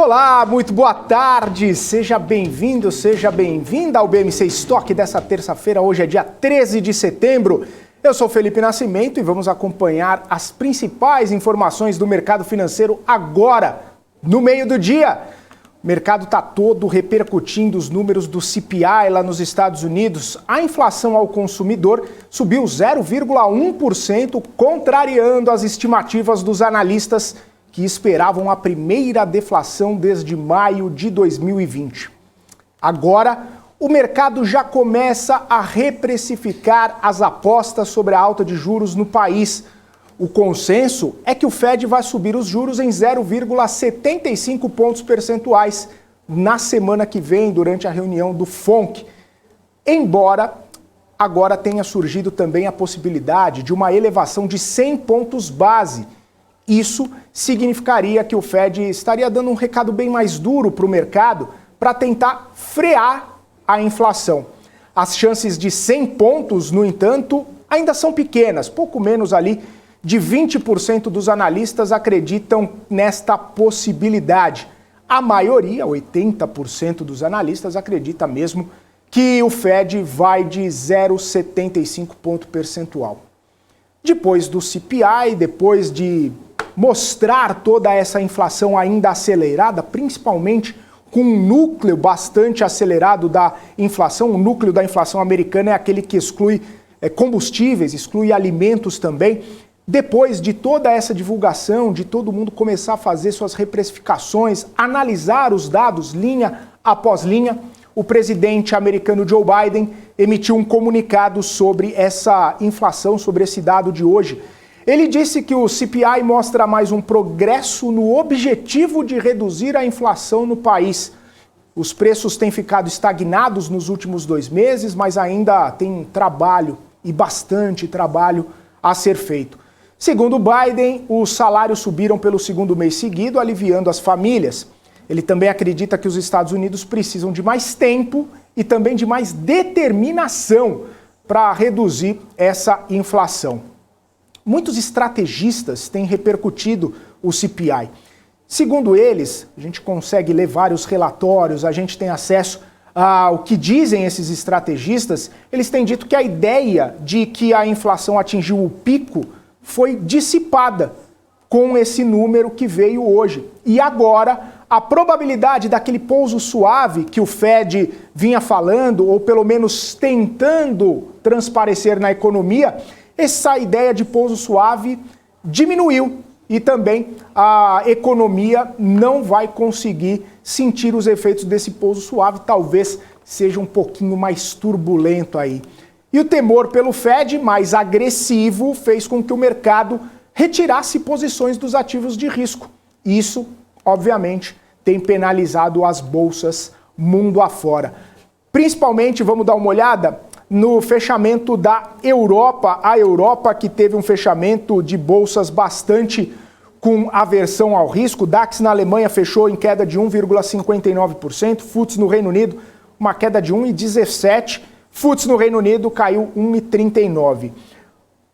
Olá, muito boa tarde, seja bem-vindo, seja bem-vinda ao BMC Stock dessa terça-feira, hoje é dia 13 de setembro. Eu sou Felipe Nascimento e vamos acompanhar as principais informações do mercado financeiro agora, no meio do dia. O mercado está todo repercutindo os números do CPI lá nos Estados Unidos. A inflação ao consumidor subiu 0,1%, contrariando as estimativas dos analistas que esperavam a primeira deflação desde maio de 2020. Agora, o mercado já começa a reprecificar as apostas sobre a alta de juros no país. O consenso é que o Fed vai subir os juros em 0,75 pontos percentuais na semana que vem, durante a reunião do FONC. Embora agora tenha surgido também a possibilidade de uma elevação de 100 pontos base. Isso significaria que o Fed estaria dando um recado bem mais duro para o mercado para tentar frear a inflação. As chances de 100 pontos, no entanto, ainda são pequenas, pouco menos ali de 20% dos analistas acreditam nesta possibilidade. A maioria, 80% dos analistas, acredita mesmo que o Fed vai de 0,75 ponto percentual. Depois do CPI, depois de mostrar toda essa inflação ainda acelerada, principalmente com um núcleo bastante acelerado da inflação, o núcleo da inflação americana é aquele que exclui combustíveis, exclui alimentos também. Depois de toda essa divulgação, de todo mundo começar a fazer suas reprecificações, analisar os dados linha após linha, o presidente americano Joe Biden emitiu um comunicado sobre essa inflação, sobre esse dado de hoje. Ele disse que o CPI mostra mais um progresso no objetivo de reduzir a inflação no país. Os preços têm ficado estagnados nos últimos 2 meses, mas ainda tem trabalho, e bastante trabalho, a ser feito. Segundo Biden, os salários subiram pelo segundo mês seguido, aliviando as famílias. Ele também acredita que os Estados Unidos precisam de mais tempo e também de mais determinação para reduzir essa inflação. Muitos estrategistas têm repercutido o CPI. Segundo eles, a gente consegue ler vários relatórios, a gente tem acesso ao que dizem esses estrategistas. Eles têm dito que a ideia de que a inflação atingiu o pico foi dissipada com esse número que veio hoje. E agora, a probabilidade daquele pouso suave que o Fed vinha falando, ou pelo menos tentando transparecer na economia, essa ideia de pouso suave diminuiu e também a economia não vai conseguir sentir os efeitos desse pouso suave, talvez seja um pouquinho mais turbulento aí. E o temor pelo Fed mais agressivo fez com que o mercado retirasse posições dos ativos de risco. Isso, obviamente, tem penalizado as bolsas mundo afora. Principalmente, vamos dar uma olhada no fechamento da Europa, a Europa que teve um fechamento de bolsas bastante com aversão ao risco. DAX na Alemanha fechou em queda de 1,59%, FTSE no Reino Unido uma queda de 1,17%, FTSE no Reino Unido caiu 1,39%.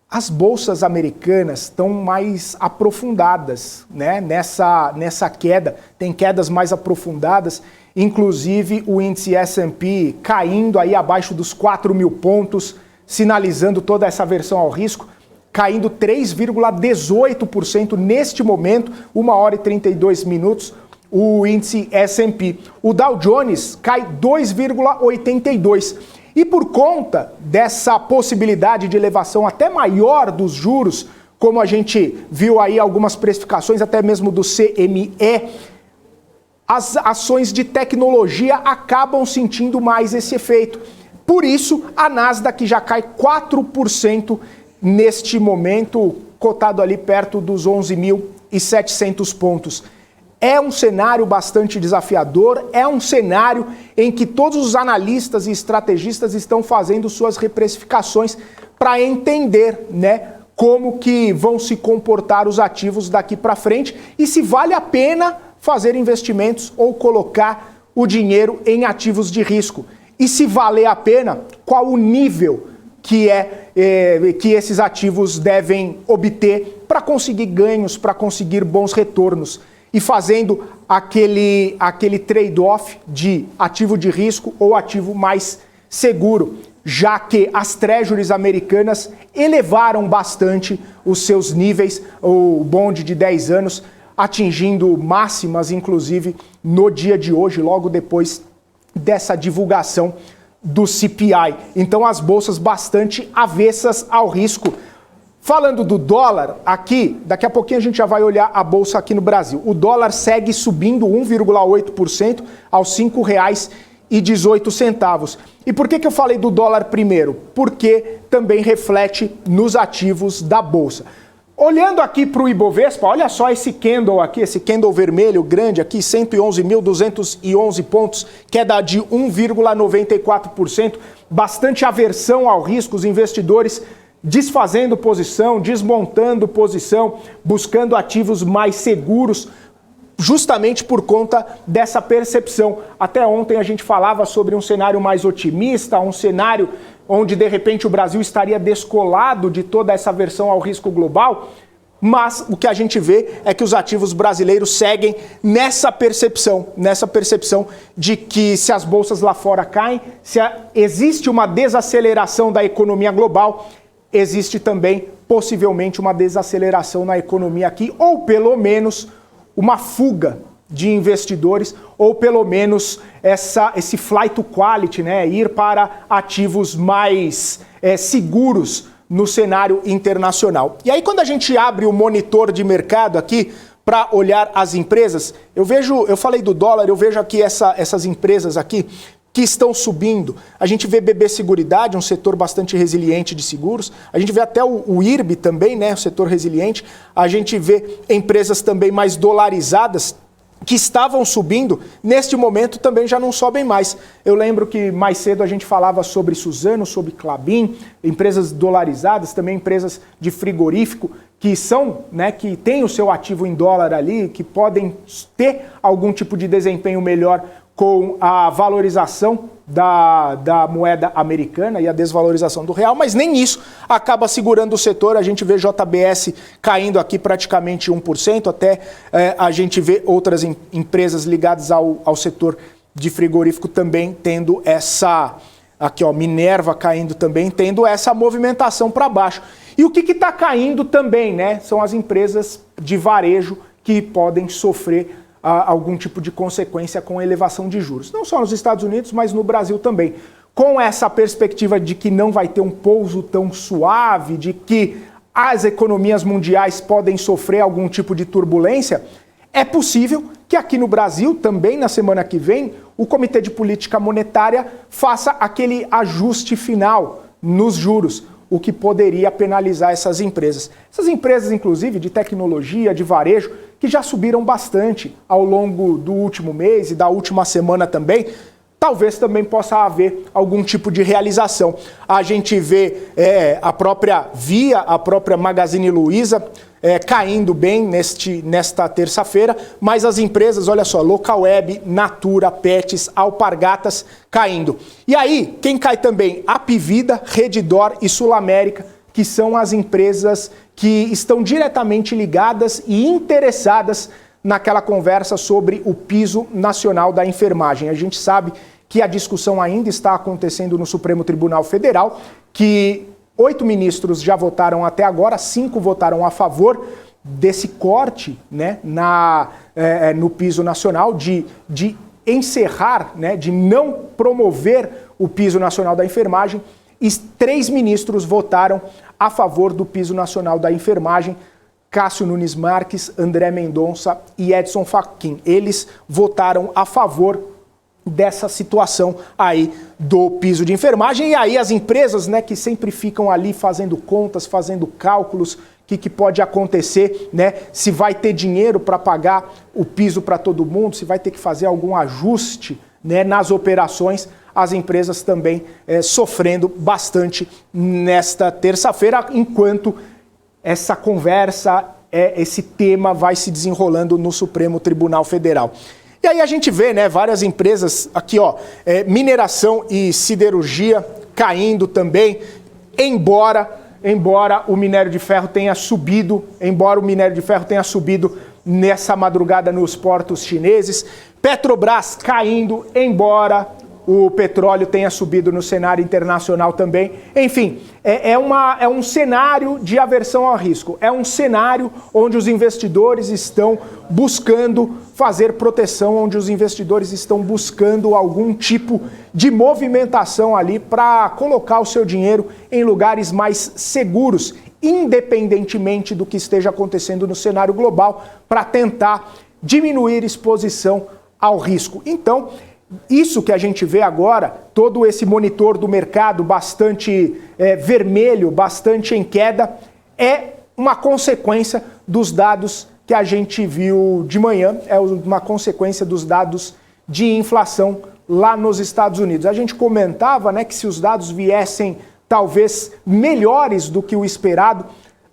As bolsas americanas estão mais aprofundadas, né? Nessa queda, tem quedas mais aprofundadas. Inclusive o índice S&P caindo aí abaixo dos 4.000 pontos, sinalizando toda essa aversão ao risco, caindo 3,18% neste momento, 1h32, o índice S&P. O Dow Jones cai 2,82%. E por conta dessa possibilidade de elevação até maior dos juros, como a gente viu aí algumas precificações, até mesmo do CME, as ações de tecnologia acabam sentindo mais esse efeito. Por isso, a Nasdaq já cai 4% neste momento, cotado ali perto dos 11.700 pontos. É um cenário bastante desafiador, é um cenário em que todos os analistas e estrategistas estão fazendo suas reprecificações para entender, né, como que vão se comportar os ativos daqui para frente e se vale a pena fazer investimentos ou colocar o dinheiro em ativos de risco. E se valer a pena, qual o nível que esses ativos devem obter para conseguir ganhos, para conseguir bons retornos. e fazendo aquele trade-off de ativo de risco ou ativo mais seguro, já que as treasuries americanas elevaram bastante os seus níveis, o bond de 10 anos, atingindo máximas, inclusive, no dia de hoje, logo depois dessa divulgação do CPI. Então, as bolsas bastante avessas ao risco. Falando do dólar, aqui, daqui a pouquinho a gente já vai olhar a bolsa aqui no Brasil. O dólar segue subindo 1,8% aos R$ 5,18. E por que eu falei do dólar primeiro? Porque também reflete nos ativos da bolsa. Olhando aqui para o Ibovespa, olha só esse candle aqui, esse candle vermelho grande aqui, 111.211 pontos, queda de 1,94%, bastante aversão ao risco, os investidores desfazendo posição, desmontando posição, buscando ativos mais seguros, justamente por conta dessa percepção. Até ontem a gente falava sobre um cenário mais otimista, um cenário onde de repente o Brasil estaria descolado de toda essa aversão ao risco global, mas o que a gente vê é que os ativos brasileiros seguem nessa percepção de que se as bolsas lá fora caem, se existe uma desaceleração da economia global, existe também possivelmente uma desaceleração na economia aqui, ou pelo menos uma fuga de investidores, ou pelo menos esse flight to quality, né? Ir para ativos mais seguros no cenário internacional. E aí quando a gente abre o monitor de mercado aqui para olhar as empresas, eu falei do dólar, eu vejo aqui essas empresas aqui que estão subindo. A gente vê BB Seguridade, um setor bastante resiliente de seguros. A gente vê até o IRB também, né, um setor resiliente. A gente vê empresas também mais dolarizadas que estavam subindo, neste momento também já não sobem mais. Eu lembro que mais cedo a gente falava sobre Suzano, sobre Klabin, empresas dolarizadas, também empresas de frigorífico que são, né, que têm o seu ativo em dólar ali, que podem ter algum tipo de desempenho melhor com a valorização da moeda americana e a desvalorização do real, mas nem isso acaba segurando o setor. A gente vê JBS caindo aqui praticamente 1%, até a gente vê outras empresas ligadas ao setor de frigorífico também tendo essa... Aqui, ó, Minerva caindo também, tendo essa movimentação para baixo. E o que está caindo também, né? São as empresas de varejo que podem sofrer algum tipo de consequência com a elevação de juros. Não só nos Estados Unidos, mas no Brasil também. Com essa perspectiva de que não vai ter um pouso tão suave, de que as economias mundiais podem sofrer algum tipo de turbulência, é possível que aqui no Brasil, também na semana que vem, o Comitê de Política Monetária faça aquele ajuste final nos juros, o que poderia penalizar essas empresas. Essas empresas, inclusive, de tecnologia, de varejo, que já subiram bastante ao longo do último mês e da última semana também, talvez também possa haver algum tipo de realização. A gente vê a própria Via, a própria Magazine Luiza caindo bem nesta terça-feira, mas as empresas, olha só, Localweb, Natura, Pets, Alpargatas caindo. E aí, quem cai também? Apivida, Redditor e Sul América, que são as empresas que estão diretamente ligadas e interessadas naquela conversa sobre o piso nacional da enfermagem. A gente sabe que a discussão ainda está acontecendo no Supremo Tribunal Federal, que 8 ministros já votaram até agora, 5 votaram a favor desse corte, né, no piso nacional, de encerrar, né, de não promover o piso nacional da enfermagem, e 3 ministros votaram a favor do piso nacional da enfermagem, Cássio Nunes Marques, André Mendonça e Edson Fachin. Eles votaram a favor dessa situação aí do piso de enfermagem. E aí as empresas, né, que sempre ficam ali fazendo contas, fazendo cálculos, o que pode acontecer, né, se vai ter dinheiro para pagar o piso para todo mundo, se vai ter que fazer algum ajuste, né, nas operações, as empresas também sofrendo bastante nesta terça-feira, enquanto essa conversa, esse tema vai se desenrolando no Supremo Tribunal Federal. E aí a gente vê, né, várias empresas aqui, ó, mineração e siderurgia caindo também, embora o minério de ferro tenha subido, nessa madrugada nos portos chineses. Petrobras caindo, embora o petróleo tenha subido no cenário internacional também. Enfim, é um cenário de aversão ao risco. É um cenário onde os investidores estão buscando fazer proteção, onde os investidores estão buscando algum tipo de movimentação ali para colocar o seu dinheiro em lugares mais seguros, independentemente do que esteja acontecendo no cenário global, para tentar diminuir exposição ao risco. Então, isso que a gente vê agora, todo esse monitor do mercado bastante vermelho, bastante em queda, é uma consequência dos dados que a gente viu de manhã, é uma consequência dos dados de inflação lá nos Estados Unidos. A gente comentava, né, que se os dados viessem talvez melhores do que o esperado,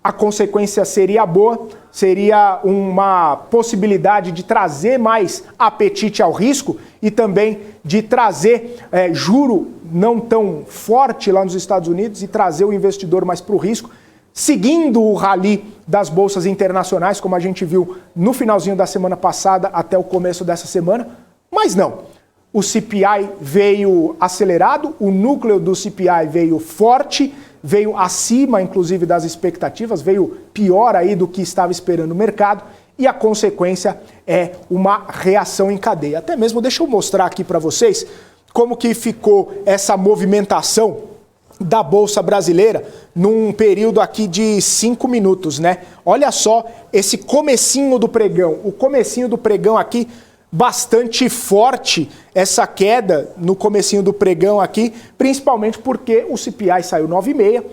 a consequência seria boa, seria uma possibilidade de trazer mais apetite ao risco e também de trazer juro não tão forte lá nos Estados Unidos e trazer o investidor mais para o risco, seguindo o rally das bolsas internacionais, como a gente viu no finalzinho da semana passada até o começo dessa semana, mas não. O CPI veio acelerado, o núcleo do CPI veio forte, veio acima, inclusive, das expectativas, veio pior aí do que estava esperando o mercado, e a consequência é uma reação em cadeia. Até mesmo, deixa eu mostrar aqui para vocês como que ficou essa movimentação da Bolsa Brasileira num período aqui de 5 minutos, né? Olha só esse comecinho do pregão. O comecinho do pregão aqui, bastante forte, essa queda no comecinho do pregão aqui, principalmente porque o CPI saiu 9,5,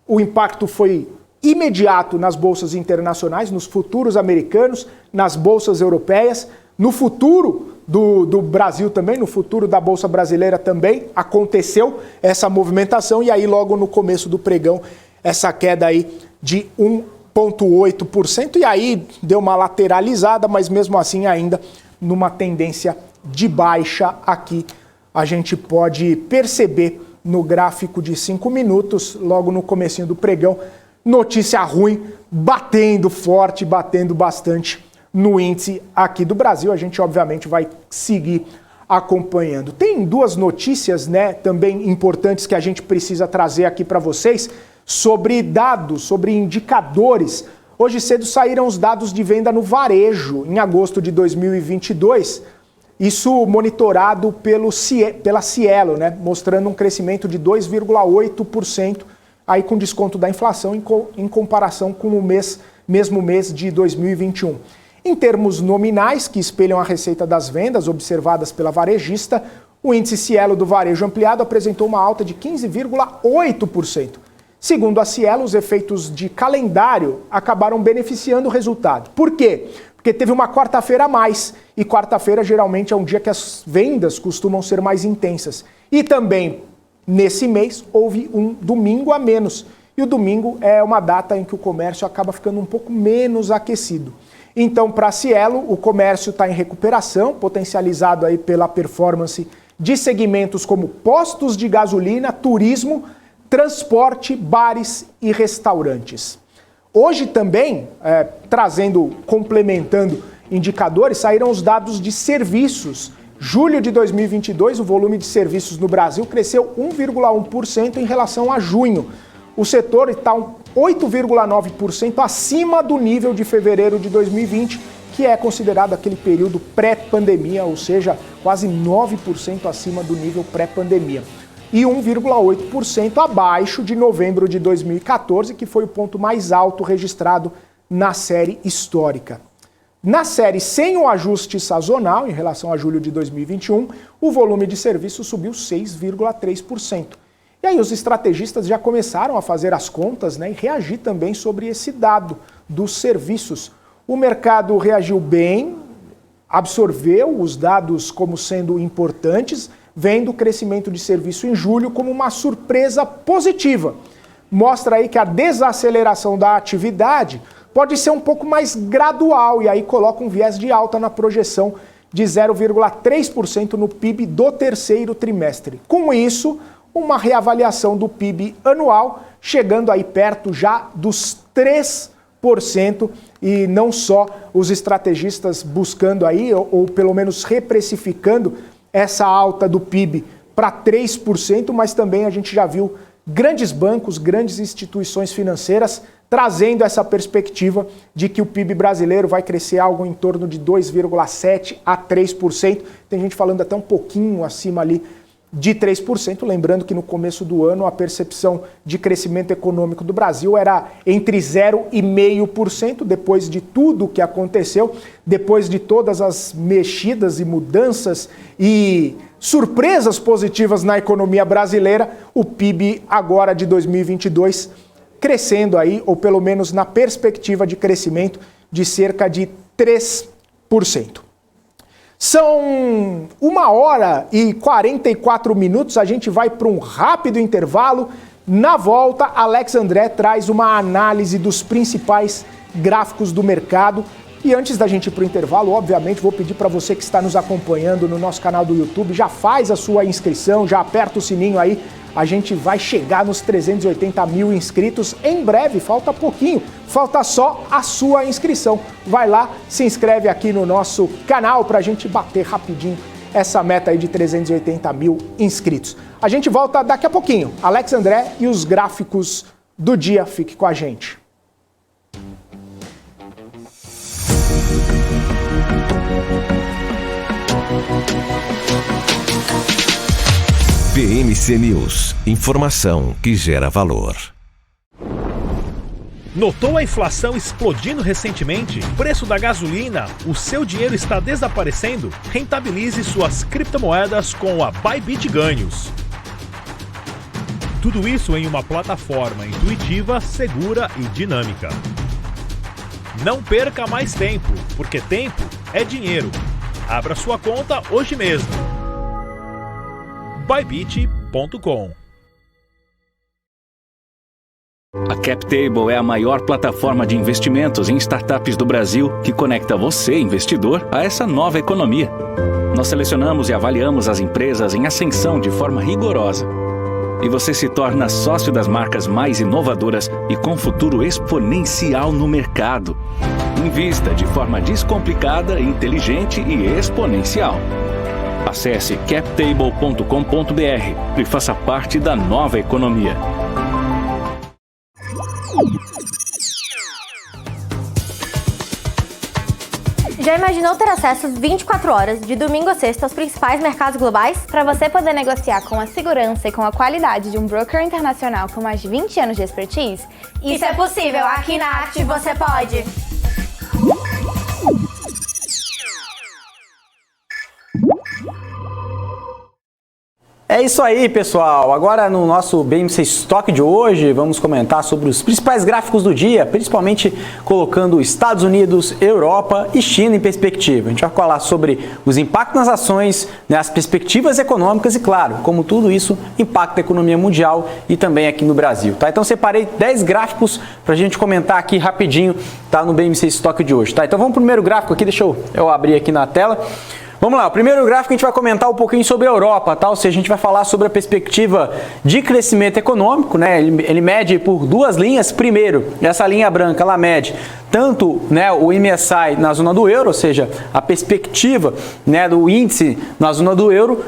o impacto foi imediato nas bolsas internacionais, nos futuros americanos, nas bolsas europeias, no futuro do Brasil também, no futuro da Bolsa Brasileira também, aconteceu essa movimentação e aí logo no começo do pregão, essa queda aí de 1,8% e aí deu uma lateralizada, mas mesmo assim ainda numa tendência de baixa aqui. A gente pode perceber no gráfico de 5 minutos, logo no comecinho do pregão, notícia ruim, batendo forte, batendo bastante no índice aqui do Brasil. A gente obviamente vai seguir acompanhando. Tem duas notícias, né, também importantes que a gente precisa trazer aqui para vocês sobre dados, sobre indicadores. Hoje cedo saíram os dados de venda no varejo em agosto de 2022, isso monitorado pela Cielo, né, mostrando um crescimento de 2,8%, aí com desconto da inflação em comparação com o mesmo mês de 2021. Em termos nominais, que espelham a receita das vendas observadas pela varejista, o índice Cielo do varejo ampliado apresentou uma alta de 15,8%. Segundo a Cielo, os efeitos de calendário acabaram beneficiando o resultado. Por quê? Porque teve uma quarta-feira a mais, e quarta-feira geralmente é um dia que as vendas costumam ser mais intensas. E também, nesse mês, houve um domingo a menos. E o domingo é uma data em que o comércio acaba ficando um pouco menos aquecido. Então, para a Cielo, o comércio está em recuperação, potencializado aí pela performance de segmentos como postos de gasolina, turismo, transporte, bares e restaurantes. Hoje também, complementando indicadores, saíram os dados de serviços. Julho de 2022, o volume de serviços no Brasil cresceu 1,1% em relação a junho. O setor está 8,9% acima do nível de fevereiro de 2020, que é considerado aquele período pré-pandemia, ou seja, quase 9% acima do nível pré-pandemia. E 1,8% abaixo de novembro de 2014, que foi o ponto mais alto registrado na série histórica. Na série sem o ajuste sazonal, em relação a julho de 2021, o volume de serviços subiu 6,3%. E aí os estrategistas já começaram a fazer as contas, né, e reagir também sobre esse dado dos serviços. O mercado reagiu bem, absorveu os dados como sendo importantes, vendo o crescimento de serviço em julho como uma surpresa positiva. Mostra aí que a desaceleração da atividade pode ser um pouco mais gradual e aí coloca um viés de alta na projeção de 0,3% no PIB do terceiro trimestre. Com isso, uma reavaliação do PIB anual, chegando aí perto já dos 3%. e não só os estrategistas buscando aí, ou pelo menos reprecificando essa alta do PIB para 3%, mas também a gente já viu grandes bancos, grandes instituições financeiras trazendo essa perspectiva de que o PIB brasileiro vai crescer algo em torno de 2,7% a 3%. Tem gente falando até um pouquinho acima ali de 3%, lembrando que no começo do ano a percepção de crescimento econômico do Brasil era entre 0,5%, depois de tudo o que aconteceu, depois de todas as mexidas e mudanças e surpresas positivas na economia brasileira, o PIB agora de 2022 crescendo aí, ou pelo menos na perspectiva de crescimento de cerca de 3%. São 1h44, a gente vai para um rápido intervalo. Na volta, Alex André traz uma análise dos principais gráficos do mercado. E antes da gente ir para o intervalo, obviamente, vou pedir para você que está nos acompanhando no nosso canal do YouTube, já faz a sua inscrição, já aperta o sininho aí. A gente vai chegar nos 380 mil inscritos em breve, falta pouquinho, falta só a sua inscrição. Vai lá, se inscreve aqui no nosso canal para a gente bater rapidinho essa meta aí de 380 mil inscritos. A gente volta daqui a pouquinho. Alex André e os gráficos do dia, fique com a gente. BMC News, informação que gera valor. Notou a inflação explodindo recentemente? Preço da gasolina? O seu dinheiro está desaparecendo? Rentabilize suas criptomoedas com a Bybit Ganhos. Tudo isso em uma plataforma intuitiva, segura e dinâmica. Não perca mais tempo, porque tempo é dinheiro. Abra sua conta hoje mesmo. Bybit.com. A CapTable é a maior plataforma de investimentos em startups do Brasil que conecta você, investidor, a essa nova economia. Nós selecionamos e avaliamos as empresas em ascensão de forma rigorosa. E você se torna sócio das marcas mais inovadoras e com futuro exponencial no mercado. Invista de forma descomplicada, inteligente e exponencial. Acesse captable.com.br e faça parte da nova economia. Já imaginou ter acesso 24 horas, de domingo a sexta, aos principais mercados globais? Para você poder negociar com a segurança e com a qualidade de um broker internacional com mais de 20 anos de expertise? Isso é possível, aqui na Active você pode! É isso aí, pessoal. Agora no nosso BMC Stock de hoje, vamos comentar sobre os principais gráficos do dia, principalmente colocando Estados Unidos, Europa e China em perspectiva. A gente vai falar sobre os impactos nas ações, né, as perspectivas econômicas e, claro, como tudo isso impacta a economia mundial e também aqui no Brasil. Tá? Então separei 10 gráficos para a gente comentar aqui rapidinho, tá, no BMC Stock de hoje. Tá? Então vamos para o primeiro gráfico aqui, deixa eu abrir aqui na tela. Vamos lá, o primeiro gráfico a gente vai comentar um pouquinho sobre a Europa, tá? Ou seja, a gente vai falar sobre a perspectiva de crescimento econômico, né? Ele mede por duas linhas. Primeiro, essa linha branca, ela mede tanto, né, o MSI na zona do euro, ou seja, a perspectiva, né, do índice na zona do euro,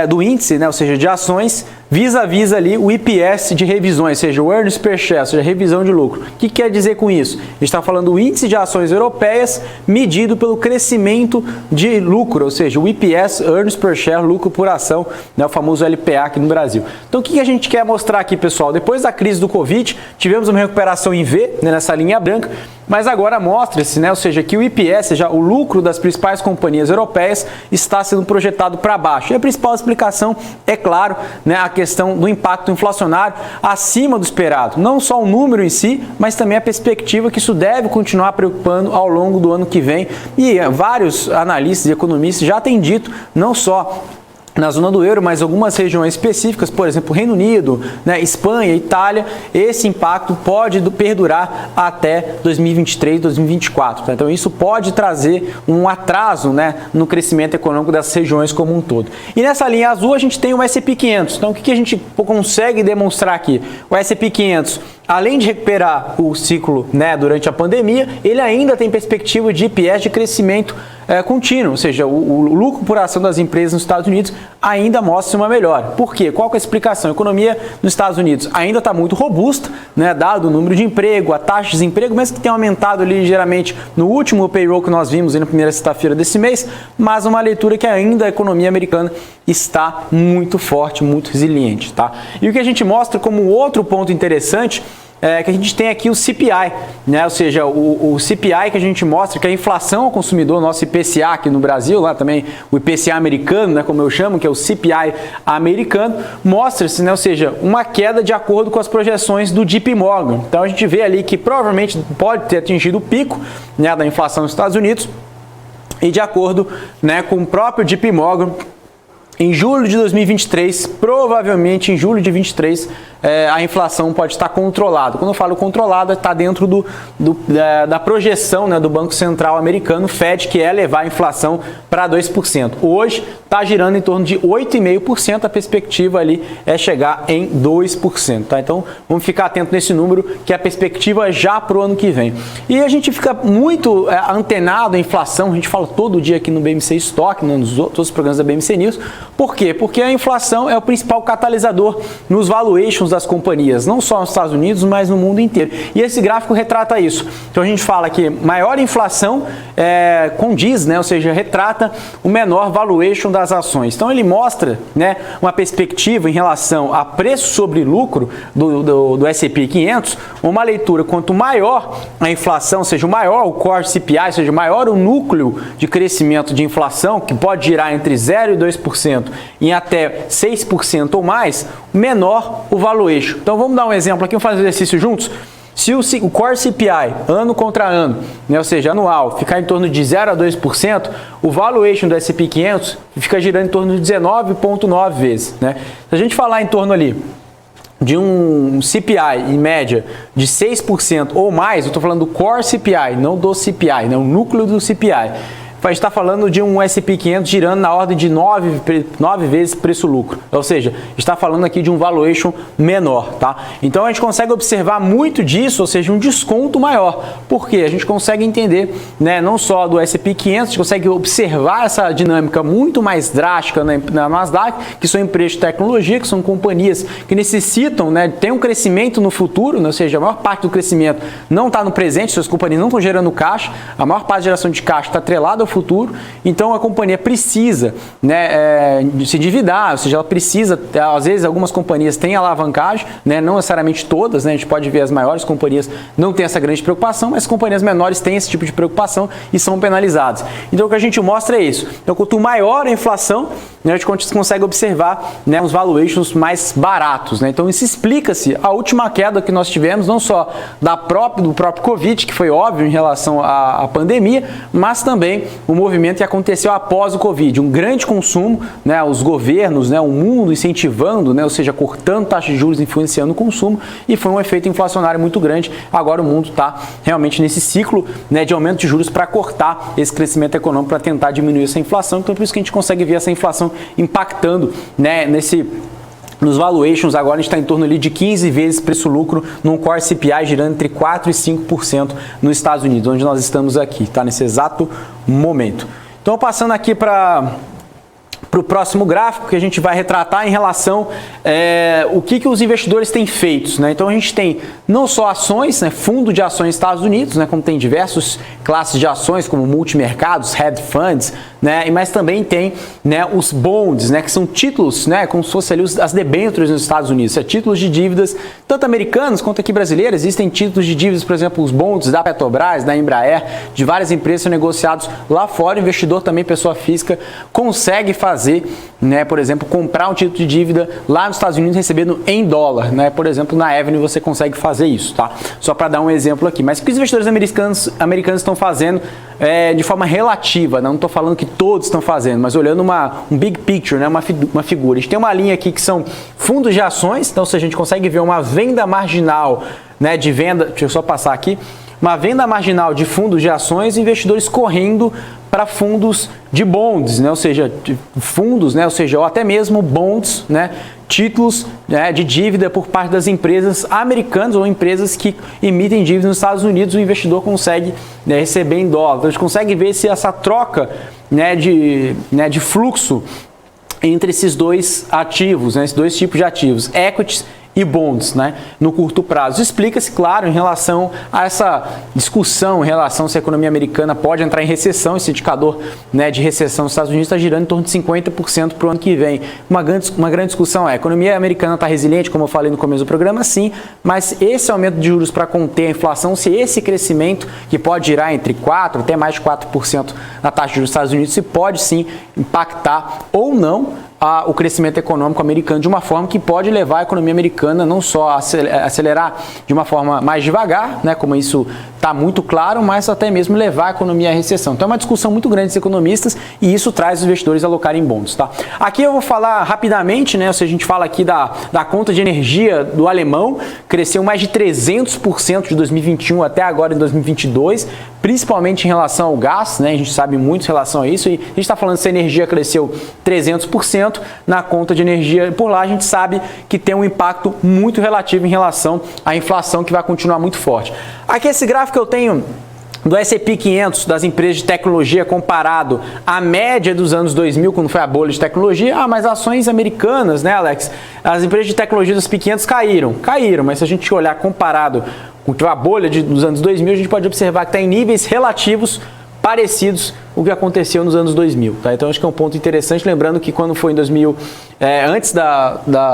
do índice, né, ou seja, de ações, vis-a-vis ali o IPS de revisões, ou seja, o Earnings Per Share, ou seja, revisão de lucro. O que quer dizer com isso? A gente está falando do índice de ações europeias medido pelo crescimento de lucro, ou seja, o IPS, Earnings Per Share, lucro por ação, né, o famoso LPA aqui no Brasil. Então, o que a gente quer mostrar aqui, pessoal? Depois da crise do Covid, tivemos uma recuperação em V, né, nessa linha branca, mas agora mostra-se, né, ou seja, que o IPS, seja, o lucro das principais companhias europeias, está sendo projetado para baixo. E a principal explicação é, claro, né, a questão do impacto inflacionário acima do esperado. Não só o número em si, mas também a perspectiva que isso deve continuar preocupando ao longo do ano que vem. E vários analistas e economistas já têm dito, não só na zona do euro, mas algumas regiões específicas, por exemplo, Reino Unido, né, Espanha, Itália, esse impacto pode perdurar até 2023, 2024. Tá? Então isso pode trazer um atraso, né, no crescimento econômico dessas regiões como um todo. E nessa linha azul a gente tem o S&P 500. Então o que a gente consegue demonstrar aqui? O S&P 500 além de recuperar o ciclo, né, durante a pandemia, ele ainda tem perspectiva de IPS de crescimento contínuo, ou seja, o lucro por ação das empresas nos Estados Unidos ainda mostra uma melhora. Por quê? Qual que é a explicação? A economia nos Estados Unidos ainda está muito robusta, né, dado o número de emprego, a taxa de desemprego, mesmo que tenha aumentado ali ligeiramente no último payroll que nós vimos na primeira sexta-feira desse mês, mas uma leitura que ainda a economia americana está muito forte, muito resiliente, tá? E o que a gente mostra como outro ponto interessante é que a gente tem aqui o CPI, né? Ou seja, o CPI que a gente mostra que a inflação ao consumidor, nosso IPCA aqui no Brasil, lá também o IPCA americano, né, como eu chamo, que é o CPI americano, mostra-se, né, ou seja, uma queda de acordo com as projeções do JP Morgan. Então a gente vê ali que provavelmente pode ter atingido o pico, né, da inflação nos Estados Unidos e de acordo, né, com o próprio JP Morgan, em julho de 2023, provavelmente em julho de 2023, a inflação pode estar controlada. Quando eu falo controlada, está dentro da projeção, né, do Banco Central americano, Fed, que é levar a inflação para 2%. Hoje está girando em torno de 8,5%, a perspectiva ali é chegar em 2%. Tá? Então vamos ficar atento nesse número, que é a perspectiva já para o ano que vem. E a gente fica muito antenado à inflação, a gente fala todo dia aqui no BMC Stock, né, nos outros programas da BMC News. Por quê? Porque a inflação é o principal catalisador nos valuations das companhias, não só nos Estados Unidos, mas no mundo inteiro. E esse gráfico retrata isso. Então a gente fala que maior inflação condiz, né, ou seja, retrata o menor valuation das ações. Então ele mostra, né, uma perspectiva em relação a preço sobre lucro do S&P 500, uma leitura quanto maior a inflação, ou seja, o maior o core CPI, ou seja, maior o núcleo de crescimento de inflação, que pode girar entre 0% e 2%, em até 6% ou mais, menor o valuation. Então vamos dar um exemplo aqui, vamos fazer o exercício juntos. Se o core CPI, ano contra ano, né, ou seja, anual, ficar em torno de 0% a 2%, o valuation do S&P 500 fica girando em torno de 19,9 vezes. Né? Se a gente falar em torno ali de um CPI em média de 6% ou mais, eu estou falando do core CPI, não do CPI, né, o núcleo do CPI. A gente está falando de um S&P 500 girando na ordem de 9 vezes preço-lucro. Ou seja, está falando aqui de um valuation menor, tá? Então a gente consegue observar muito disso, ou seja, um desconto maior. Por quê? A gente consegue entender, né, não só do S&P 500, a gente consegue observar essa dinâmica muito mais drástica na Nasdaq, que são empresas de tecnologia, que são companhias que necessitam, né, ter um crescimento no futuro, né, ou seja, a maior parte do crescimento não está no presente, suas companhias não estão gerando caixa, a maior parte da geração de caixa está atrelada ao futuro, então a companhia precisa, né, se endividar, ou seja, ela precisa, às vezes algumas companhias têm alavancagem, né, não necessariamente todas, né, a gente pode ver as maiores companhias não têm essa grande preocupação, mas as companhias menores têm esse tipo de preocupação e são penalizadas. Então o que a gente mostra é isso. Então quanto maior a inflação, né, a gente consegue observar, né, os valuations mais baratos. Né? Então isso explica-se a última queda que nós tivemos, não só do próprio Covid, que foi óbvio em relação à pandemia, mas também o movimento que aconteceu após o Covid, um grande consumo, né, os governos, né, o mundo incentivando, né, ou seja, cortando taxas de juros, influenciando o consumo, e foi um efeito inflacionário muito grande. Agora o mundo está realmente nesse ciclo, né, de aumento de juros para cortar esse crescimento econômico, para tentar diminuir essa inflação. Então por isso que a gente consegue ver essa inflação impactando, né, nos valuations. Agora a gente está em torno ali de 15 vezes preço-lucro num core CPI girando entre 4% e 5% nos Estados Unidos, onde nós estamos aqui, tá? Nesse exato momento. Então passando aqui para o próximo gráfico, que a gente vai retratar em relação o que os investidores têm feito. Né? Então a gente tem não só ações, né, fundo de ações nos Estados Unidos, né, como tem diversas classes de ações, como multimercados, hedge funds, né, mas também tem, né, os bonds, né, que são títulos, né, como se fosse ali as debêntures nos Estados Unidos, títulos de dívidas, tanto americanos quanto aqui brasileiras. Existem títulos de dívidas, por exemplo, os bonds da Petrobras, da Embraer, de várias empresas são negociados lá fora. O investidor também, pessoa física, consegue fazer, né, por exemplo, comprar um título de dívida lá nos Estados Unidos recebendo em dólar, né? Por exemplo, na Avenue você consegue fazer isso, tá? Só para dar um exemplo aqui. Mas o que os investidores americanos estão fazendo de forma relativa, não estou falando que todos estão fazendo, mas olhando um big picture, né? Uma figura. A gente tem uma linha aqui que são fundos de ações, então se a gente consegue ver uma venda marginal, né, de venda, deixa eu só passar aqui, uma venda marginal de fundos de ações, investidores correndo para fundos de bonds, né? Ou seja, fundos, né? Ou seja, ou até mesmo bonds, né? títulos, né, de dívida por parte das empresas americanas ou empresas que emitem dívida nos Estados Unidos. O investidor consegue, né, receber em dólar. Então, a gente consegue ver se essa troca, né, de fluxo entre esses dois ativos, né, esses dois tipos de ativos, equities e bonds, né, no curto prazo. Explica-se, claro, em relação a essa discussão em relação se a economia americana pode entrar em recessão. Esse indicador, né, de recessão nos Estados Unidos está girando em torno de 50% para o ano que vem. Uma grande discussão é: a economia americana está resiliente, como eu falei no começo do programa, sim, mas esse aumento de juros para conter a inflação, se esse crescimento, que pode girar entre 4% até mais de 4% na taxa de juros dos Estados Unidos, se pode sim impactar ou não o crescimento econômico americano de uma forma que pode levar a economia americana não só a acelerar de uma forma mais devagar, né, como isso está muito claro, mas até mesmo levar a economia à recessão. Então é uma discussão muito grande dos economistas e isso traz os investidores a alocarem em bonds. Tá? Aqui eu vou falar rapidamente, né, se a gente fala aqui da conta de energia do alemão, cresceu mais de 300% de 2021 até agora em 2022, principalmente em relação ao gás, né, a gente sabe muito em relação a isso, e a gente está falando se a energia cresceu 300%, na conta de energia por lá a gente sabe que tem um impacto muito relativo em relação à inflação, que vai continuar muito forte. Aqui esse gráfico que eu tenho do S&P 500 das empresas de tecnologia comparado à média dos anos 2000, quando foi a bolha de tecnologia. Mas ações americanas, né, Alex? As empresas de tecnologia dos S&P 500 caíram, mas se a gente olhar comparado com a bolha dos anos 2000, a gente pode observar que está em níveis relativos parecidos o que aconteceu nos anos 2000. Tá? Então acho que é um ponto interessante, lembrando que quando foi em 2000, antes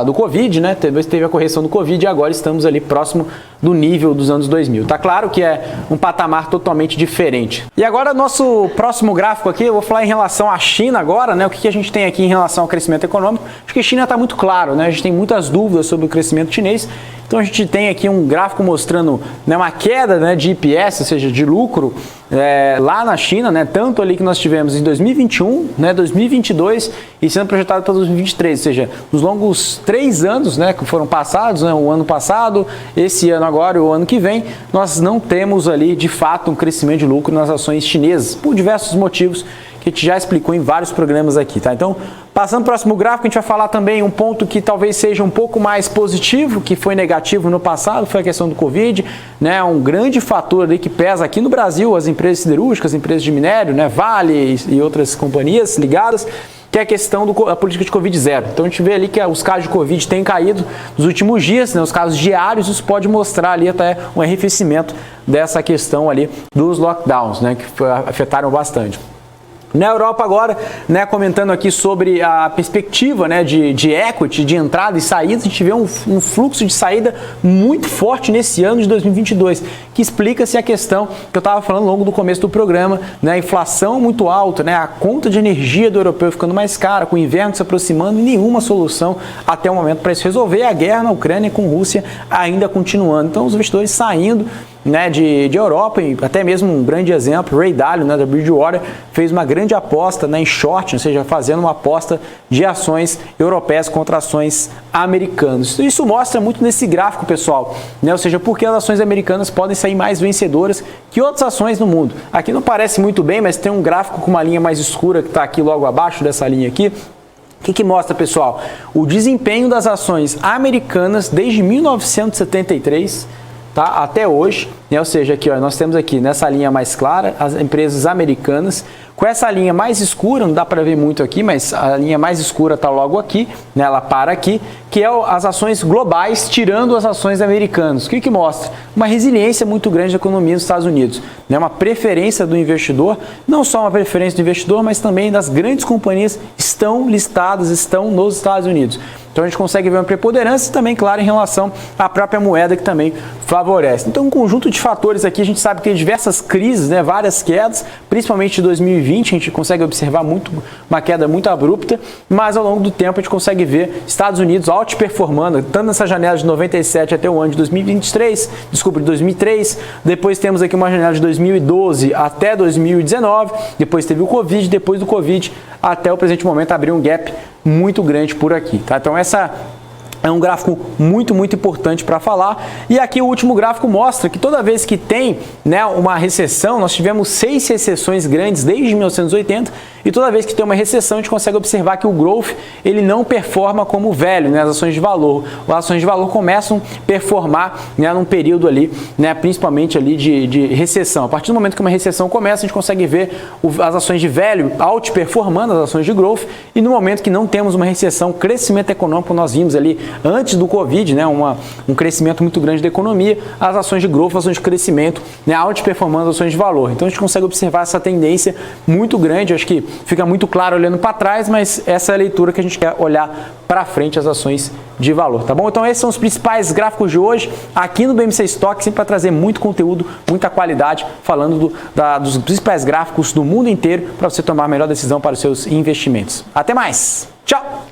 do Covid, né, teve a correção do Covid e agora estamos ali próximo do nível dos anos 2000. Tá claro que é um patamar totalmente diferente. E agora nosso próximo gráfico aqui, eu vou falar em relação à China agora, né, o que a gente tem aqui em relação ao crescimento econômico. Acho que a China está muito claro, né, a gente tem muitas dúvidas sobre o crescimento chinês. Então a gente tem aqui um gráfico mostrando, né, uma queda, né, de IPS, ou seja, de lucro, lá na China, né, tanto ali que nós tivemos em 2021, né, 2022 e sendo projetado para 2023, ou seja, nos longos 3 anos, né, que foram passados, né, o ano passado, esse ano agora e o ano que vem, nós não temos ali de fato um crescimento de lucro nas ações chinesas, por diversos motivos que a gente já explicou em vários programas aqui, tá? Então, passando para o próximo gráfico, a gente vai falar também um ponto que talvez seja um pouco mais positivo, que foi negativo no passado, foi a questão do Covid, né? Um grande fator ali que pesa aqui no Brasil, as empresas siderúrgicas, as empresas de minério, né? Vale e outras companhias ligadas, que é a questão da política de Covid-0. Então a gente vê ali que os casos de Covid têm caído nos últimos dias, né, os casos diários, isso pode mostrar ali até um arrefecimento dessa questão ali dos lockdowns, né, que afetaram bastante. Na Europa agora, né, comentando aqui sobre a perspectiva, né, de equity, de entrada e saída, a gente vê um fluxo de saída muito forte nesse ano de 2022, que explica-se a questão que eu estava falando ao longo do começo do programa, né, a inflação muito alta, né, a conta de energia do europeu ficando mais cara, com o inverno se aproximando e nenhuma solução até o momento para isso resolver, a guerra na Ucrânia com a Rússia ainda continuando. Então os investidores saindo, né, de Europa, e até mesmo um grande exemplo, Ray Dalio, né, da Bridgewater, fez uma grande aposta, né, em short, ou seja, fazendo uma aposta de ações europeias contra ações americanas. Isso mostra muito nesse gráfico, pessoal, né, ou seja, porque as ações americanas podem sair mais vencedoras que outras ações no mundo. Aqui não parece muito bem, mas tem um gráfico com uma linha mais escura que está aqui logo abaixo dessa linha aqui. O que mostra, pessoal? O desempenho das ações americanas desde 1973, tá, até hoje, né? Ou seja, aqui, ó, nós temos aqui nessa linha mais clara as empresas americanas, com essa linha mais escura, não dá para ver muito aqui, mas a linha mais escura está logo aqui, né? Ela para aqui, que é as ações globais, tirando as ações americanas. O que mostra? Uma resiliência muito grande da economia dos Estados Unidos, né? Uma preferência do investidor, não só uma preferência do investidor, mas também das grandes companhias estão listadas, estão nos Estados Unidos. Então a gente consegue ver uma preponderância e também, claro, em relação à própria moeda, que também favorece. Então um conjunto de fatores aqui, a gente sabe que tem diversas crises, né, várias quedas, principalmente em 2020, a gente consegue observar uma queda muito abrupta, mas ao longo do tempo a gente consegue ver Estados Unidos outperformando, tanto nessa janela de 97 até o ano de 2003, depois temos aqui uma janela de 2012 até 2019, depois teve o Covid, depois do Covid até o presente momento abriu um gap muito grande por aqui, tá? Então essa é um gráfico muito, muito importante para falar. E aqui o último gráfico mostra que toda vez que tem, né, uma recessão, nós tivemos 6 recessões grandes desde 1980, E toda vez que tem uma recessão, a gente consegue observar que o growth ele não performa como o velho, né, as ações de valor. As ações de valor começam a performar, né, num período ali, né, principalmente ali de recessão. A partir do momento que uma recessão começa, a gente consegue ver as ações de velho outperformando as ações de growth, e no momento que não temos uma recessão, crescimento econômico, nós vimos ali antes do Covid, né, um crescimento muito grande da economia, as ações de growth, as ações de crescimento, né, outperformando as ações de valor. Então a gente consegue observar essa tendência muito grande, acho que fica muito claro olhando para trás, mas essa é a leitura que a gente quer olhar para frente, as ações de valor, tá bom? Então esses são os principais gráficos de hoje aqui no BMC Stock, sempre para trazer muito conteúdo, muita qualidade, falando dos principais gráficos do mundo inteiro para você tomar a melhor decisão para os seus investimentos. Até mais! Tchau!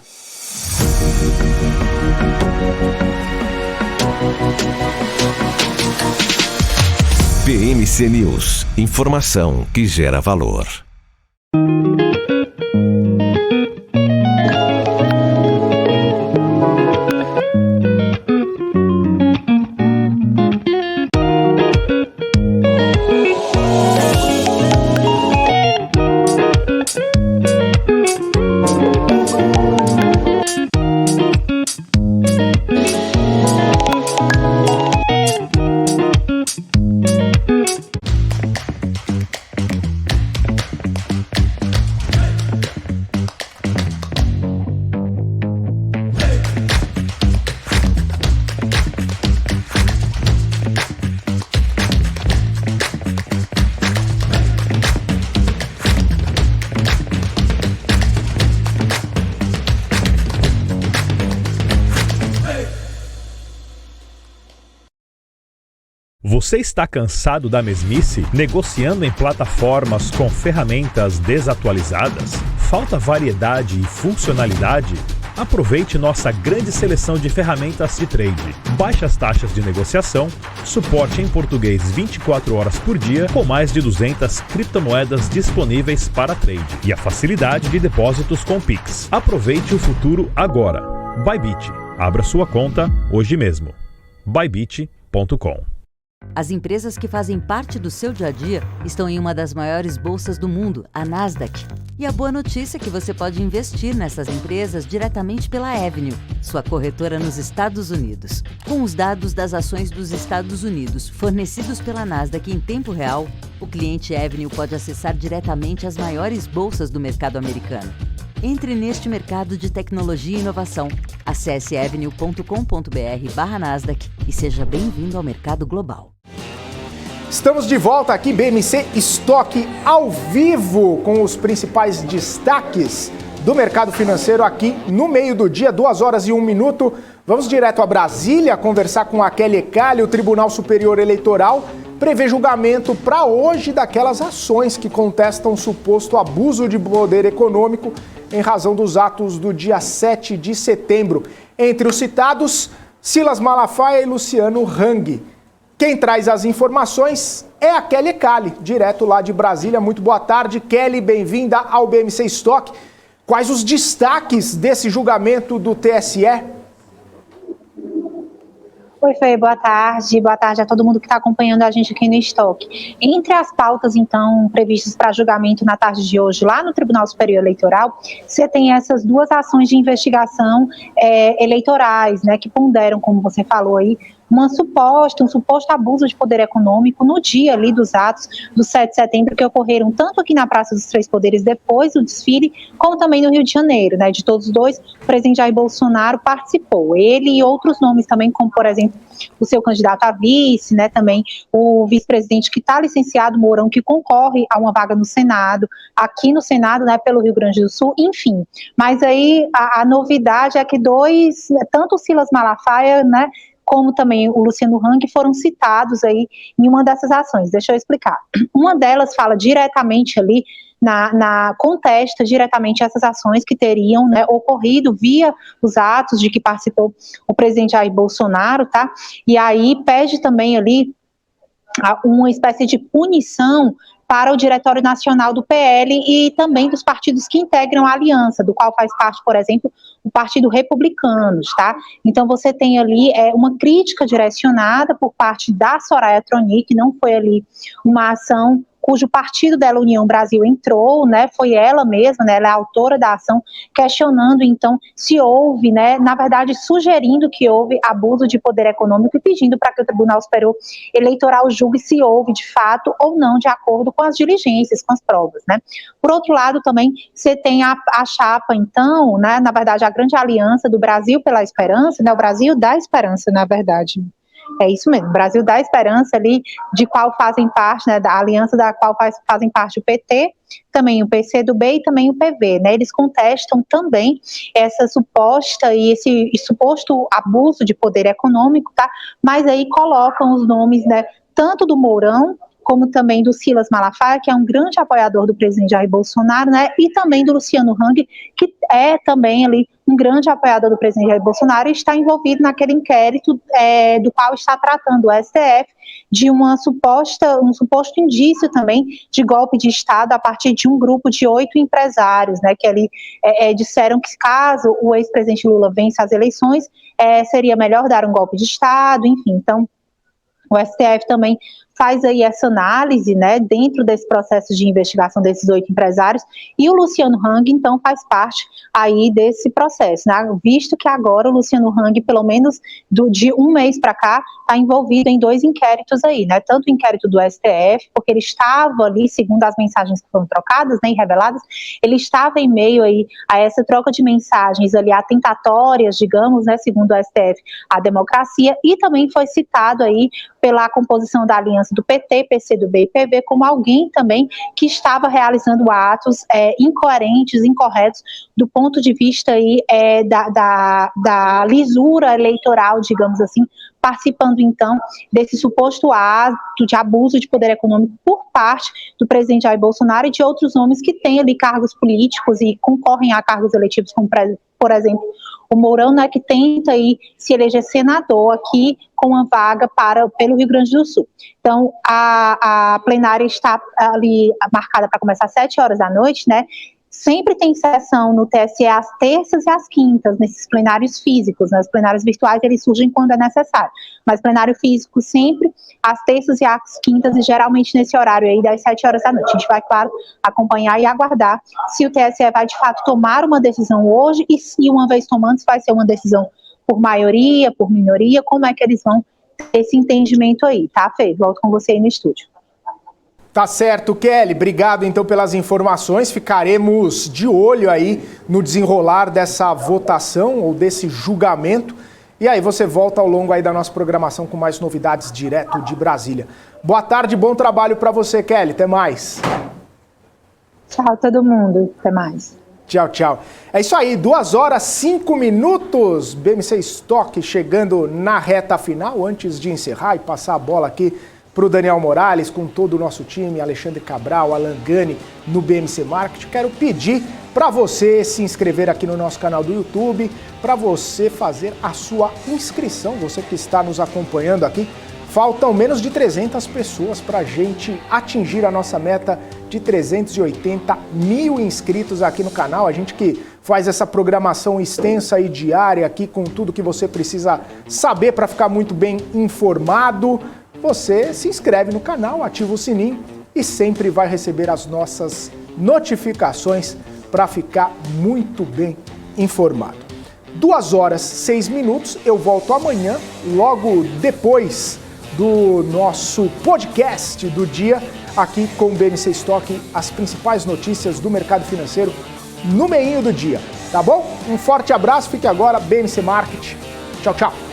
BMC News, informação que gera valor. Você está cansado da mesmice, negociando em plataformas com ferramentas desatualizadas? Falta variedade e funcionalidade? Aproveite nossa grande seleção de ferramentas de trade, baixas taxas de negociação, suporte em português 24 horas por dia, com mais de 200 criptomoedas disponíveis para trade e a facilidade de depósitos com Pix. Aproveite o futuro agora. Bybit. Abra sua conta hoje mesmo. Bybit.com. As empresas que fazem parte do seu dia a dia estão em uma das maiores bolsas do mundo, a Nasdaq. E a boa notícia é que você pode investir nessas empresas diretamente pela Avenue, sua corretora nos Estados Unidos. Com os dados das ações dos Estados Unidos fornecidos pela Nasdaq em tempo real, o cliente Avenue pode acessar diretamente as maiores bolsas do mercado americano. Entre neste mercado de tecnologia e inovação. Acesse avenue.com.br/Nasdaq e seja bem-vindo ao mercado global. Estamos de volta aqui, BMC Stock ao vivo, com os principais destaques do mercado financeiro aqui no meio do dia, 2 horas e 1 minuto. Vamos direto a Brasília conversar com a Kelly Cali. O Tribunal Superior Eleitoral prevê julgamento para hoje daquelas ações que contestam suposto abuso de poder econômico em razão dos atos do dia 7 de setembro. Entre os citados, Silas Malafaia e Luciano Hang. Quem traz as informações é a Kelly Cali, direto lá de Brasília. Muito boa tarde, Kelly, bem-vinda ao BMC Stock. Quais os destaques desse julgamento do TSE? Oi, Fê, boa tarde a todo mundo que está acompanhando a gente aqui no Stock. Entre as pautas, então, previstas para julgamento na tarde de hoje, lá no Tribunal Superior Eleitoral, você tem essas 2 ações de investigação eleitorais, né, que ponderam, como você falou aí, um suposto abuso de poder econômico no dia ali dos atos do 7 de setembro, que ocorreram tanto aqui na Praça dos Três Poderes depois do desfile, como também no Rio de Janeiro, né? De todos os dois, o presidente Jair Bolsonaro participou. Ele e outros nomes também, como por exemplo o seu candidato a vice, né? Também o vice-presidente que está licenciado, Mourão, que concorre a uma vaga no Senado, aqui no Senado, né? Pelo Rio Grande do Sul, enfim. Mas aí a novidade é que tanto o Silas Malafaia, né? Como também o Luciano Hang, foram citados aí em uma dessas ações. Deixa eu explicar. Uma delas fala diretamente ali, contesta diretamente essas ações que teriam, né, ocorrido via os atos de que participou o presidente Jair Bolsonaro, tá? E aí pede também ali uma espécie de punição para o Diretório Nacional do PL e também dos partidos que integram a aliança, do qual faz parte, por exemplo, o Partido Republicano, tá? Então você tem ali uma crítica direcionada por parte da Soraya Tronic, que não foi ali uma ação cujo partido dela, União Brasil, entrou, né, foi ela mesma, né, ela é a autora da ação, questionando, então, se houve, né, na verdade, sugerindo que houve abuso de poder econômico e pedindo para que o Tribunal Superior Eleitoral julgue se houve, de fato, ou não, de acordo com as diligências, com as provas, né. Por outro lado, também, você tem a chapa, então, né, na verdade, a grande aliança do Brasil pela Esperança, né, o Brasil da Esperança, na verdade. É isso mesmo, Brasil da Esperança ali, de qual fazem parte, né, da aliança da qual fazem parte o PT, também o PCdoB e também o PV, né, eles contestam também essa suposta e esse suposto abuso de poder econômico, tá, mas aí colocam os nomes, né, tanto do Mourão, como também do Silas Malafaia, que é um grande apoiador do presidente Jair Bolsonaro, né, e também do Luciano Hang, que é também ali um grande apoiador do presidente Jair Bolsonaro e está envolvido naquele inquérito do qual está tratando o STF de um suposto indício também de golpe de Estado a partir de um grupo de 8 empresários, né, que ali disseram que caso o ex-presidente Lula vença as eleições, seria melhor dar um golpe de Estado, enfim, então o STF também faz aí essa análise, né, dentro desse processo de investigação desses 8 empresários, e o Luciano Hang, então, faz parte aí desse processo, né, visto que agora o Luciano Hang, pelo menos de um mês para cá, está envolvido em 2 inquéritos aí, né, tanto o inquérito do STF, porque ele estava ali, segundo as mensagens que foram trocadas, né, e reveladas, ele estava em meio aí a essa troca de mensagens ali atentatórias, digamos, né, segundo o STF, à democracia, e também foi citado aí pela composição da aliança do PT, PCdoB e PV, como alguém também que estava realizando atos incoerentes, incorretos, do ponto de vista aí, da lisura eleitoral, digamos assim, participando então desse suposto ato de abuso de poder econômico por parte do presidente Jair Bolsonaro e de outros homens que têm ali cargos políticos e concorrem a cargos eletivos, como por exemplo o Mourão, né, que tenta aí se eleger senador aqui com uma vaga pelo Rio Grande do Sul. Então, a plenária está ali marcada para começar às 7 horas da noite, né? Sempre tem sessão no TSE às terças e às quintas, nesses plenários físicos, né? Os plenários virtuais, eles surgem quando é necessário, mas plenário físico sempre às terças e às quintas, e geralmente nesse horário aí das 7 horas da noite. A gente vai, claro, acompanhar e aguardar se o TSE vai, de fato, tomar uma decisão hoje, e se, uma vez tomando, se vai ser uma decisão por maioria, por minoria, como é que eles vão ter esse entendimento aí, tá, Fê? Volto com você aí no estúdio. Tá certo, Kelly. Obrigado, então, pelas informações. Ficaremos de olho aí no desenrolar dessa votação ou desse julgamento. E aí você volta ao longo aí da nossa programação com mais novidades direto de Brasília. Boa tarde, bom trabalho para você, Kelly. Até mais. Tchau, todo mundo. Até mais. Tchau, tchau. É isso aí, 2h05. BMC Stock chegando na reta final. Antes de encerrar e passar a bola aqui para o Daniel Morales, com todo o nosso time, Alexandre Cabral, Alan Gani, no BMC Marketing, quero pedir para você se inscrever aqui no nosso canal do YouTube, para você fazer a sua inscrição, você que está nos acompanhando aqui. Faltam menos de 300 pessoas para a gente atingir a nossa meta de 380 mil inscritos aqui no canal. A gente que faz essa programação extensa e diária aqui com tudo que você precisa saber para ficar muito bem informado. Você se inscreve no canal, ativa o sininho e sempre vai receber as nossas notificações para ficar muito bem informado. 2h06, eu volto amanhã, logo depois do nosso podcast do dia, aqui com o BMC Stock, as principais notícias do mercado financeiro no meio do dia, tá bom? Um forte abraço, fique agora, BMC Marketing. Tchau, tchau.